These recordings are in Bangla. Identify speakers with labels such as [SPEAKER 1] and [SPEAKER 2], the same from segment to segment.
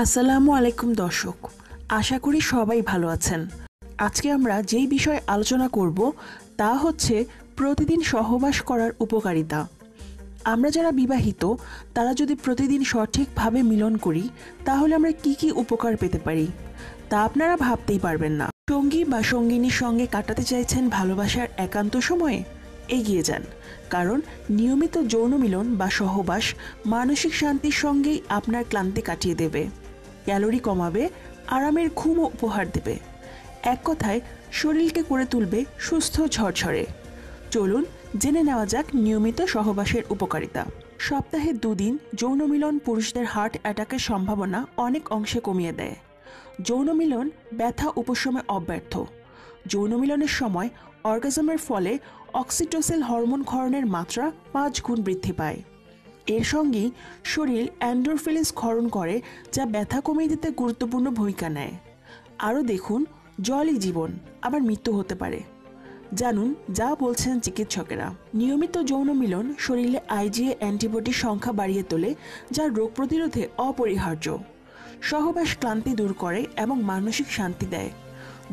[SPEAKER 1] আসসালামু আলাইকুম দর্শক, আশা করি সবাই ভালো আছেন। আজকে আমরা যেই বিষয়ে আলোচনা করব তা হচ্ছে প্রতিদিন সহবাস করার উপকারিতা। আমরা যারা বিবাহিত তারা যদি প্রতিদিন সঠিকভাবে মিলন করি তাহলে আমরা কি কি উপকার পেতে পারি তা আপনারা ভাবতেই পারবেন না। সঙ্গী বা সঙ্গিনীর সঙ্গে কাটাতে চাইছেন ভালোবাসার একান্ত সময়ে? এগিয়ে যান, কারণ নিয়মিত যৌন মিলন বা সহবাস মানসিক শান্তির সঙ্গেই আপনার ক্লান্তি কাটিয়ে দেবে, ক্যালোরি কমাবে, আরামের ঘুমও উপহার দেবে। এক কথায় শরীরকে করে তুলবে সুস্থ ঝরঝরে। চলুন জেনে নেওয়া যাক নিয়মিত সহবাসের উপকারিতা। সপ্তাহে 2 দিন যৌন মিলন পুরুষদের হার্ট অ্যাটাকের সম্ভাবনা অনেক অংশে কমিয়ে দেয়। যৌন মিলন ব্যথা উপশমে অব্যর্থ। যৌন মিলনের সময় অর্গাজমের ফলে অক্সিটোসিন হরমোন ক্ষরণের মাত্রা 5 গুণ বৃদ্ধি পায়। এর সঙ্গেই শরীর এন্ডোরফিন ক্ষরণ করে, যা ব্যথা কমিয়ে দিতে গুরুত্বপূর্ণ ভূমিকা নেয়। আরও দেখুন, জলই জীবন, আবার মৃত্যু হতে পারে। জানুন যা বলছেন চিকিৎসকেরা। নিয়মিত যৌন মিলন শরীরে আইজিএ অ্যান্টিবডির সংখ্যা বাড়িয়ে তোলে, যা রোগ প্রতিরোধে অপরিহার্য। সহবাস ক্লান্তি দূর করে এবং মানসিক শান্তি দেয়।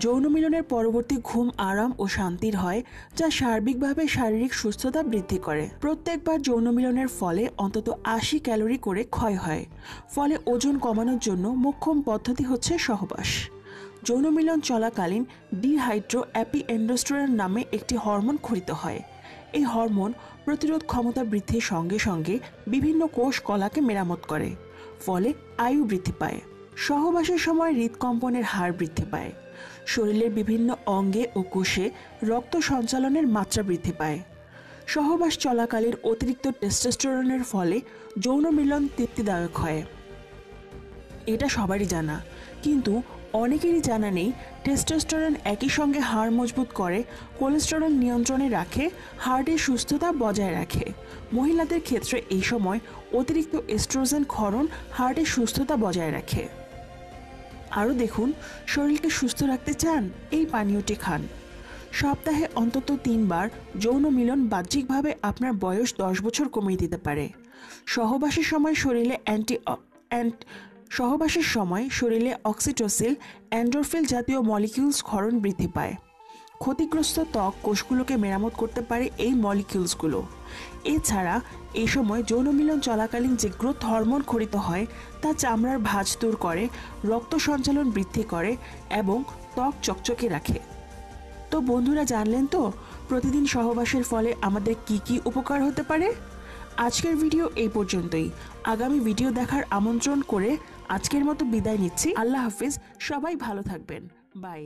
[SPEAKER 1] যৌন মিলনের পরবর্তী ঘুম আরাম ও শান্তির হয়, যা সার্বিকভাবে শারীরিক সুস্থতা বৃদ্ধি করে। প্রত্যেকবার যৌন মিলনের ফলে অন্তত 80 ক্যালোরি করে ক্ষয় হয়। ফলে ওজন কমানোর জন্য মোক্ষম পদ্ধতি হচ্ছে সহবাস। যৌন মিলন চলাকালীন ডিহাইড্রো অ্যাপিএন্ডোস্টেরন নামে একটি হরমোন ক্ষরিত হয়। এই হরমোন প্রতিরোধ ক্ষমতা বৃদ্ধির সঙ্গে সঙ্গে বিভিন্ন কোষ কলাকে মেরামত করে, ফলে আয়ু বৃদ্ধি পায়। সহবাসের সময় হৃদকম্পনের হার বৃদ্ধি পায়। শরীরের বিভিন্ন অঙ্গে ও কোষে রক্ত সঞ্চালনের মাত্রা বৃদ্ধি পায়। সহবাস চলাকালীন অতিরিক্ত টেস্টোস্টেরনের ফলে যৌন মিলন তৃপ্তিদায়ক হয়। এটা সবারই জানা, কিন্তু অনেকেরই জানা নেই টেস্টোস্টেরন একই সঙ্গে হাড় মজবুত করে, কোলেস্টেরল নিয়ন্ত্রণে রাখে, হার্টের সুস্থতা বজায় রাখে। মহিলাদের ক্ষেত্রে এই সময় অতিরিক্ত এস্ট্রোজেন ক্ষরণ হার্টের সুস্থতা বজায় রাখে। আরও দেখুন, শরীরকে সুস্থ রাখতে চান, এই পানীয়টি খান। সপ্তাহে অন্তত 3 বার যৌন মিলন বাহ্যিকভাবে আপনার বয়স 10 বছর কমিয়ে দিতে পারে। সহবাসের সময় শরীরে অক্সিটোসিন, এন্ডোরফিন জাতীয় মলিকিউলস ক্ষরণ বৃদ্ধি পায়। ক্ষতিগ্রস্ত ত্বক কোষগুলোকে মেরামত করতে পারে এই মলিকিউলসগুলো। এছাড়া এই সময় যৌন মিলন চলাকালীন যে গ্রোথ হরমোন ক্ষরিত হয় তা চামড়ার ভাঁজ দূর করে, রক্ত সঞ্চালন বৃদ্ধি করে এবং ত্বক চকচকে রাখে। তো বন্ধুরা, জানলেন তো প্রতিদিন সহবাসের ফলে আমাদের কি কি উপকার হতে পারে। আজকের ভিডিও এই পর্যন্তই। আগামী ভিডিও দেখার আমন্ত্রণ করে আজকের মতো বিদায় নিচ্ছি। আল্লাহ হাফিজ, সবাই ভালো থাকবেন। বাই।